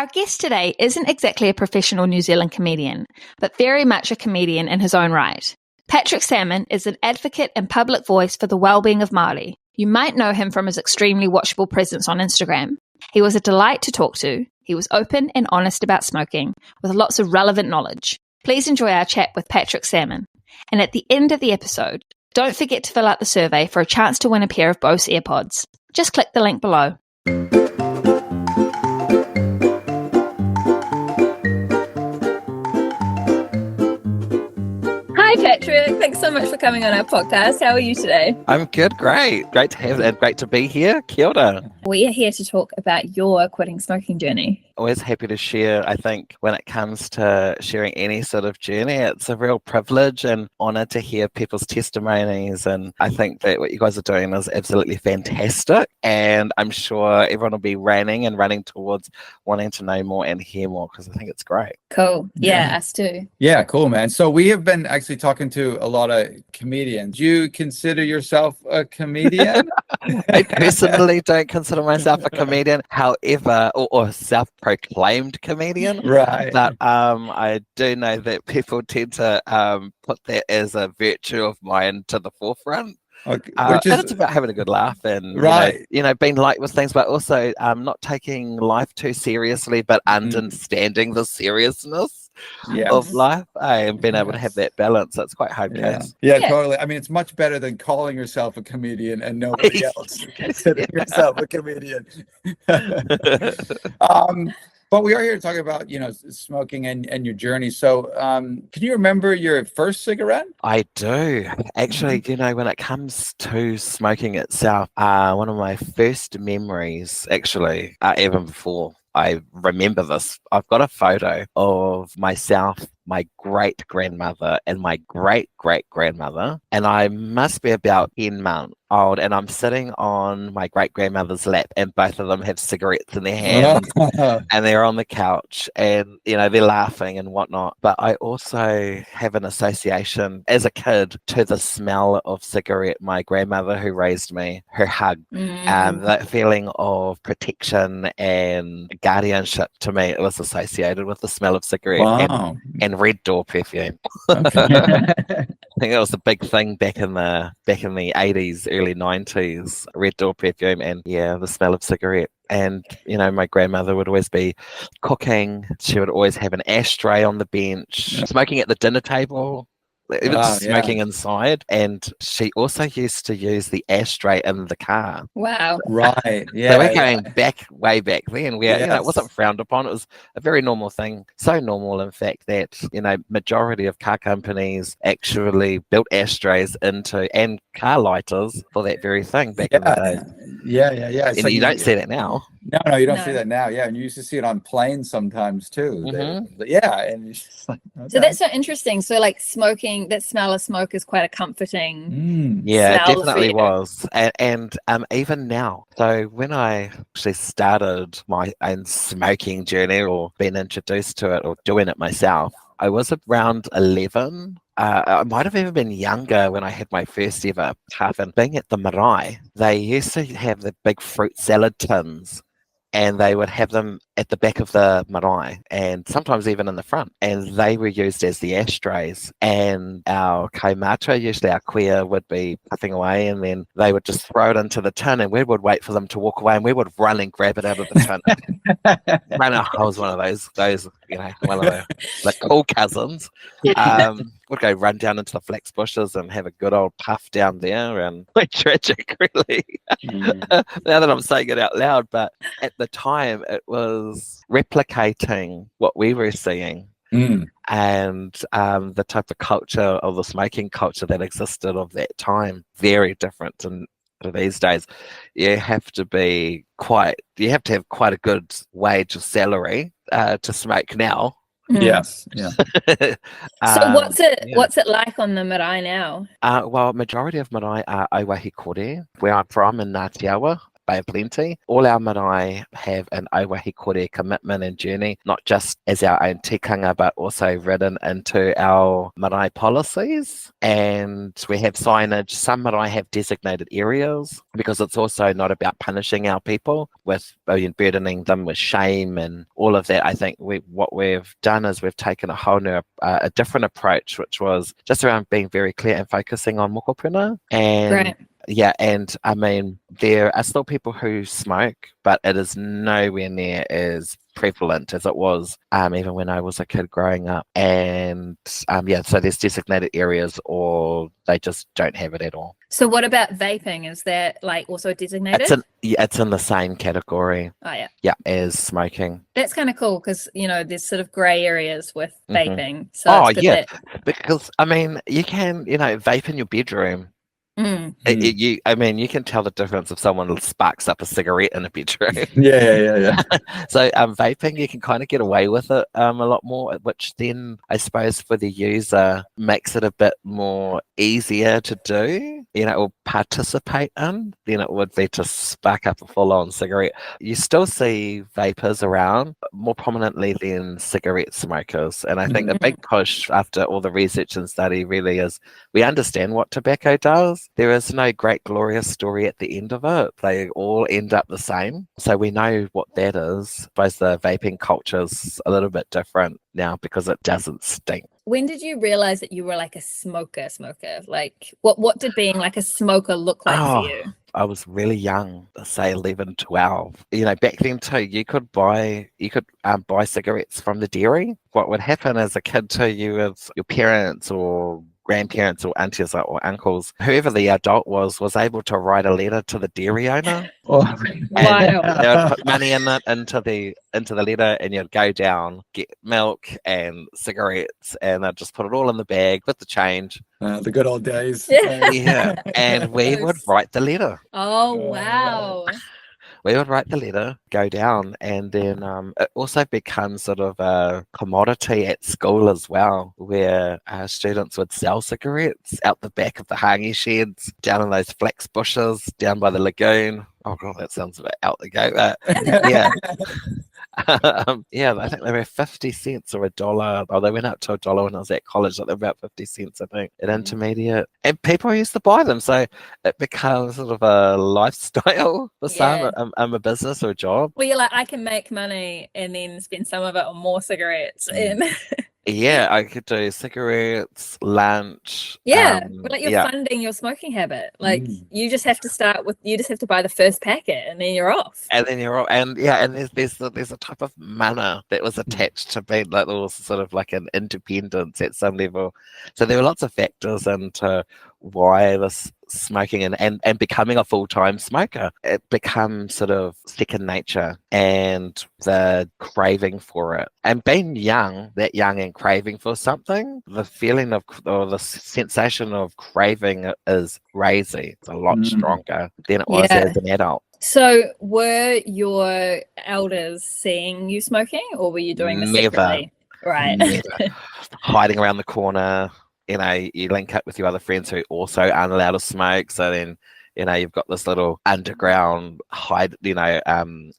Our guest today isn't exactly a professional New Zealand comedian, but very much a comedian in his own right. Patrick Salmon is an advocate and public voice for the well-being of Māori. You might know him from his extremely watchable presence on Instagram. He was a delight to talk to. He was open and honest about smoking, with lots of relevant knowledge. Please enjoy our chat with Patrick Salmon. And at the end of the episode, don't forget to fill out the survey for a chance to win a pair of Bose AirPods. Just click the link below. Hi, Patrick. Thanks so much for coming on our podcast. How are you today? I'm good. Great to have and great to be here. Kia ora. We are here to talk about your quitting smoking journey. Always happy to share. I think when it comes to sharing any sort of journey, it's a real privilege and honour to hear people's testimonies. And I think that what you guys are doing is absolutely fantastic. And I'm sure everyone will be running towards wanting to know more and hear more because I think it's great. Cool. Yeah, us too. Yeah, cool, man. So we have been actually talking to a lot of comedians. Do you consider yourself a comedian? I personally don't consider myself a comedian, however, or self-proclaimed comedian. Right. But I do know that people tend to put that as a virtue of mine to the forefront. Okay. And it's about having a good laugh and right. being light with things, but also not taking life too seriously, but understanding the seriousness of life and being able to have that balance. That's quite hard case. Yeah, totally. I mean, it's much better than calling yourself a comedian and nobody else considering yourself a comedian. But we are here to talk about, smoking and your journey. So can you remember your first cigarette? I do. Actually, when it comes to smoking itself, one of my first memories, actually, even before I remember this, I've got a photo of myself, my great-grandmother, and my great-great-grandmother, and I must be about 10 months old, and I'm sitting on my great-grandmother's lap, and both of them have cigarettes in their hands, and they're on the couch, and, they're laughing and whatnot. But I also have an association, as a kid, to the smell of cigarette. My grandmother who raised me, her hug, that feeling of protection and guardianship, to me, it was associated with the smell of cigarette and Red Door perfume. I think that was a big thing back in the 80s, early 90s, Red Door perfume and the smell of cigarette. And, my grandmother would always be cooking. She would always have an ashtray on the bench, smoking at the dinner table. Even smoking inside, and she also used to use the ashtray in the car. Wow. Right. Yeah. So we're going way back then where it wasn't frowned upon. It was a very normal thing. So normal, in fact, that majority of car companies actually built ashtrays into and car lighters for that very thing back in the day. Yeah. And you don't see that now. No, you don't see that now. Yeah, and you used to see it on planes sometimes too. And it's just like, okay. So that's so interesting. So like smoking, that smell of smoke is quite a comforting. Yeah, it smell definitely was. And even now. So when I actually started my own smoking journey or being introduced to it or doing it myself, I was around 11. I might have even been younger when I had my first ever puff. And being at the marae, they used to have the big fruit salad tins, and they would have them at the back of the marae and sometimes even in the front. And they were used as the ashtrays. And our kaimata, usually our queer, would be puffing away, and then they would just throw it into the tin, and we would wait for them to walk away, and we would run and grab it out of the tin. I was one of those, one of the cool cousins. Would go run down into the flax bushes and have a good old puff down there, and quite tragic, really. Now that I'm saying it out loud, but at the time it was replicating what we were seeing. And the type of culture of the smoking culture that existed of that time, very different to these days. You have to have quite a good wage or salary to smoke now. Yes. Yeah. So what's it like on the marae now? Well, majority of marae are Aiwahi Kore, where I'm from in Ngāti Awa. Bay of Plenty. All our marae have an Auahi Kore commitment and journey, not just as our own tikanga, but also written into our marae policies. And we have signage. Some marae have designated areas because it's also not about punishing our people with burdening them with shame and all of that. I think what we've done is we've taken a whole new, a different approach, which was just around being very clear and focusing on mokopuna. And Right. yeah, and I mean, there are still people who smoke, but it is nowhere near as prevalent as it was even when I was a kid growing up. And yeah, so there's designated areas or they just don't have it at all. So what about vaping? Is that like also designated? It's in the same category. Oh, yeah. Yeah, as smoking. That's kind of cool because, there's sort of grey areas with vaping. So Oh, it's good yeah. that... Because, I mean, you can, vape in your bedroom. You can tell the difference if someone sparks up a cigarette in a bedroom. Yeah. So vaping, you can kind of get away with it a lot more, which then I suppose for the user makes it a bit more easier to do, or participate in than it would be to spark up a full-on cigarette. You still see vapors around more prominently than cigarette smokers. And I think the big push after all the research and study really is we understand what tobacco does. There is no great glorious story at the end of it. They all end up the same. So we know what that is. I suppose the vaping culture is a little bit different now because it doesn't stink. When did you realize that you were like a smoker? Like what did being like a smoker look like for you? I was really young, say 11, 12. Back then too, you could buy cigarettes from the dairy. What would happen as a kid to you is your parents or grandparents or aunties or uncles, whoever the adult was able to write a letter to the dairy owner. Wow. They would put money into the letter, and you'd go down, get milk and cigarettes, and they'd just put it all in the bag with the change. The good old days. Yeah. And we would write the letter. Oh, wow. We would write the letter, go down, and then it also becomes sort of a commodity at school as well, where students would sell cigarettes out the back of the hangi sheds, down in those flax bushes, down by the lagoon. Oh, God, that sounds a bit out the gate. Yeah. I think they were 50 cents or $1. Oh, they went up to $1 when I was at college. Like, they were about 50 cents, I think, at intermediate. And people used to buy them. So it becomes sort of a lifestyle for some, a business or a job. Well, you're like, I can make money and then spend some of it on more cigarettes. And yeah, I could do cigarettes, lunch. You're funding your smoking habit. Like you just have to buy the first packet and then you're off. And then you're off. And there's a type of mana that was attached to being like there was sort of like an independence at some level. So there were lots of factors into why this smoking and becoming a full-time smoker, it becomes sort of second nature, and the craving for it, and being that young and craving for something, the feeling of, or the sensation of craving is crazy. It's a lot stronger than it was as an adult. So were your elders seeing you smoking, or were you doing this secretly? Right. Never. Hiding around the corner. You link up with your other friends who also aren't allowed to smoke. So then, you've got this little underground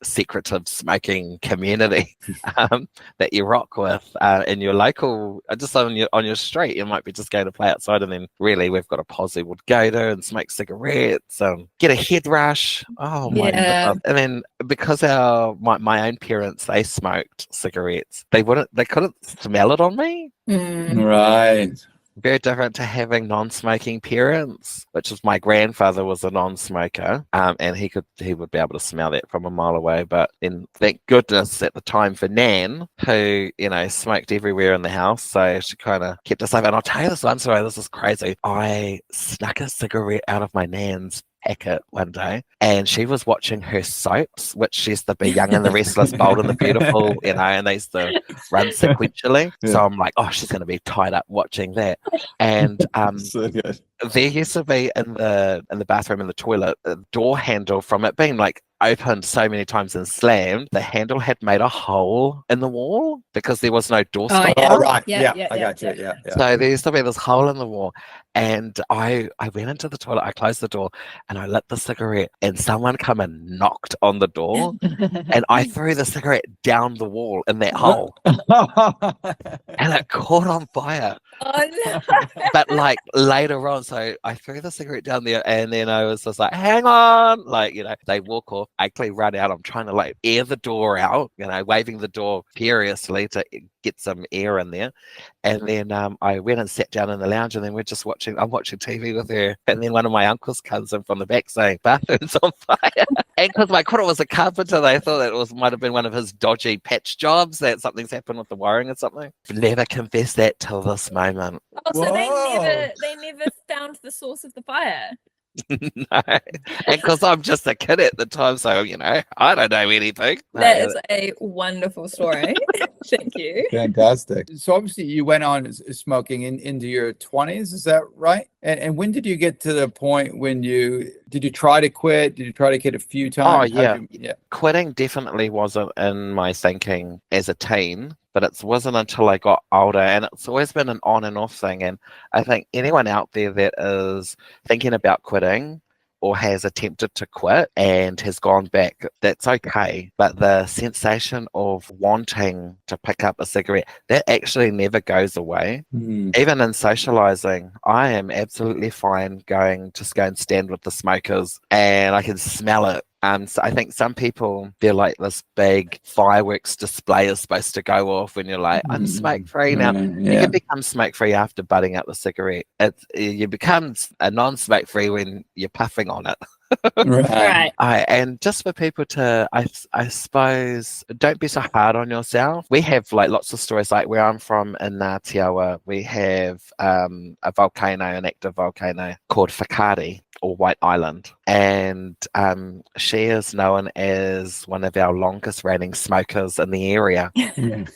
secretive smoking community that you rock with in your local, just on your street. You might be just going to play outside, and then really we've got a posse would go to and smoke cigarettes, get a head rush. Oh my God. And then because my own parents, they smoked cigarettes, they couldn't smell it on me. Right. Very different to having non-smoking parents, which was my grandfather was a non-smoker, and he would be able to smell that from a mile away. But then, thank goodness, at the time for Nan, who smoked everywhere in the house, so she kind of kept us safe. And I'll tell you this one story. This is crazy. I snuck a cigarette out of my Nan's packet one day, and she was watching her soaps, which used to be Young and the Restless, Bold and the Beautiful, and they used to run sequentially. So I'm like, oh, she's going to be tied up watching that. And So good. there used to be in the bathroom, in the toilet, a door handle from it being like opened so many times and slammed, the handle had made a hole in the wall because there was no door stopper. Oh, right. Yeah, Yeah, I got you. Yeah. So there used to be this hole in the wall. And I went into the toilet, I closed the door, and I lit the cigarette, and someone come and knocked on the door, and I threw the cigarette down the wall in that hole, and it caught on fire. Oh, no. But like later on, so I threw the cigarette down there, and then I was just like, hang on, like, they walk off, I quickly run out, I'm trying to like air the door out, waving the door furiously to get some air in there. And then I went and sat down in the lounge, and then I'm watching TV with her, and then one of my uncles comes in from the back saying, bathroom's on fire. And because my cousin was a carpenter, they thought it might have been one of his dodgy patch jobs, that something's happened with the wiring or something. Never confessed that till this moment. Oh, so Whoa. they never found the source of the fire. No, and because I'm just a kid at the time, so I don't know anything. That is a wonderful story. Thank you. Fantastic. So obviously you went on smoking into your 20s, is that right? And when did you get to the point when did you try to quit? Did you try to quit a few times? Oh, yeah. Quitting definitely wasn't in my thinking as a teen, but it wasn't until I got older, and it's always been an on and off thing. And I think anyone out there that is thinking about quitting or has attempted to quit and has gone back, that's okay. But the sensation of wanting to pick up a cigarette, that actually never goes away. Even in socializing, I am absolutely fine going and stand with the smokers, and I can smell it. So I think some people feel like this big fireworks display is supposed to go off when you're like, I'm smoke free now. You can become smoke free after butting up the cigarette. You become a non-smoke free when you're puffing on it. Right. And just for people to, I suppose, don't be so hard on yourself. We have like lots of stories, like where I'm from in Ngātiawa, we have an active volcano called Whakaari, or White Island, and she is known as one of our longest reigning smokers in the area. And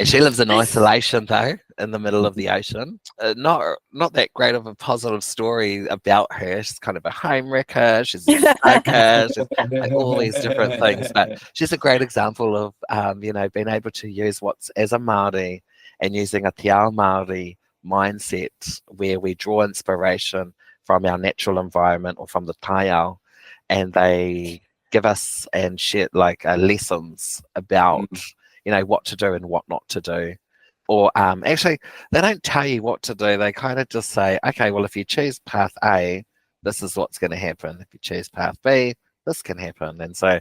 she lives in isolation though, in the middle of the ocean. Not that great of a positive story about her. She's kind of a home wrecker, she's a smoker, she's like all these different things, but she's a great example of being able to use as a Māori, and using a te ao Māori mindset where we draw inspiration from our natural environment or from the taiao, and they give us and share like lessons about what to do and what not to do. Or actually, they don't tell you what to do. They kind of just say, okay, well, if you choose path A, this is what's going to happen. If you choose path B, this can happen. And so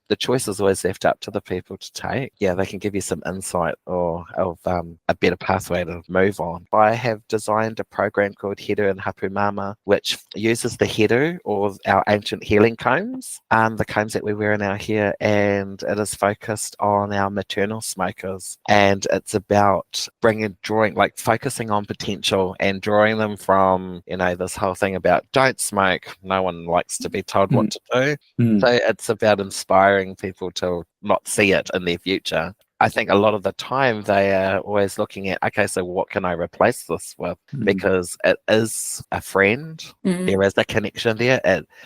the choice is always left up to the people to take. Yeah, they can give you some insight or of a better pathway to move on. I have designed a program called Heru and Hapu Mama, which uses the heru, or our ancient healing combs, the combs that we wear in our hair, and it is focused on our maternal smokers. And it's about focusing on potential and drawing them from, this whole thing about don't smoke. No one likes to be told what to do. So it's about inspiring people to not see it in their future. I think a lot of the time they are always looking at, okay, so what can I replace this with? Because it is a friend. There is a connection there.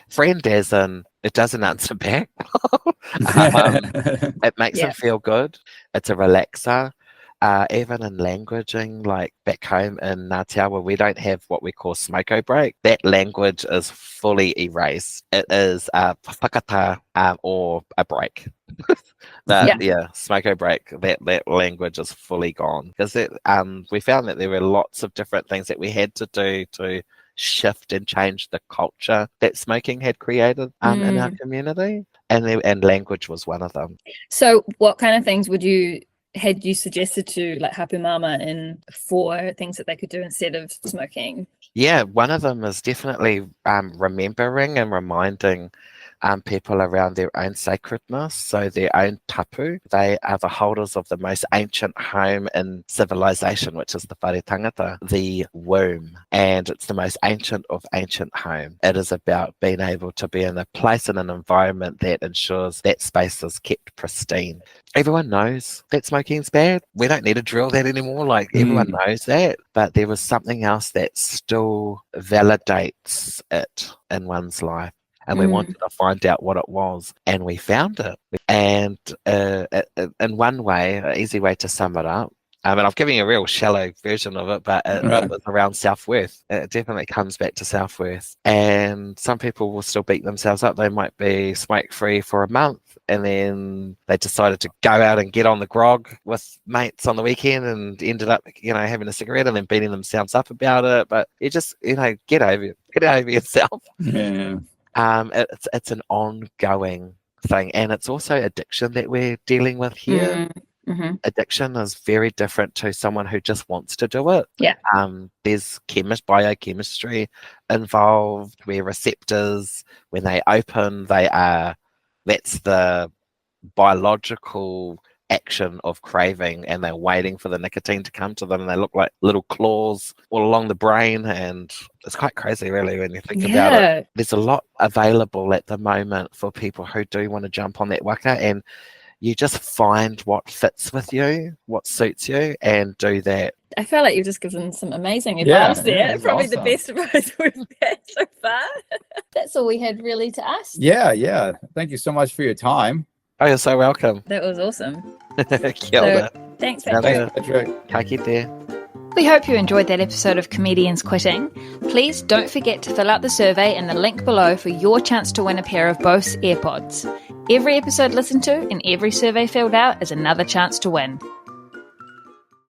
Friend as in, it doesn't answer back. It makes them feel good. It's a relaxer. Even in languaging, like back home in Ngātiawa, we don't have what we call smoko break. That language is fully erased. It is whakata or a break. Smoko break, that language is fully gone. Because we found that there were lots of different things that we had to do to shift and change the culture that smoking had created in our community. And language was one of them. So what kind of things had you suggested to like Hapu Mama for things that they could do instead of smoking? Yeah, one of them is definitely remembering and reminding people around their own sacredness, so their own tapu. They are the holders of the most ancient home in civilization, which is the whare tangata, the womb. And it's the most ancient of ancient home. It is about being able to be in a place and an environment that ensures that space is kept pristine. Everyone knows that smoking's bad. We don't need to drill that anymore. Like everyone knows that, but there was something else that still validates it in one's life. and we wanted to find out what it was, and we found it. And in one way, an easy way to sum it up, and I've given you a real shallow version of it, but it was around self-worth. It definitely comes back to self-worth. And some people will still beat themselves up. They might be smoke-free for a month, and then they decided to go out and get on the grog with mates on the weekend and ended up, having a cigarette and then beating themselves up about it. But you just, get over yourself. Yeah. It's an ongoing thing. And it's also addiction that we're dealing with here. Mm-hmm. Addiction is very different to someone who just wants to do it. Yeah. There's biochemistry involved, where receptors, when they open, that's the biological action of craving, and they're waiting for the nicotine to come to them, and they look like little claws all along the brain, and it's quite crazy really when you think about it. There's a lot available at the moment for people who do want to jump on that waka, and you just find what fits with you, what suits you, and do that. I feel like you've just given some amazing advice there. that's Probably awesome. the best advice we've had so far. That's all we had really to ask. Yeah. Thank you so much for your time. Oh, you're so welcome. That was awesome. Kia ora. Thanks, Kia Patrick. ora. Patrick. Ka kite. We hope you enjoyed that episode of Comedians Quitting. Please don't forget to fill out the survey in the link below for your chance to win a pair of Bose AirPods. Every episode listened to and every survey filled out is another chance to win.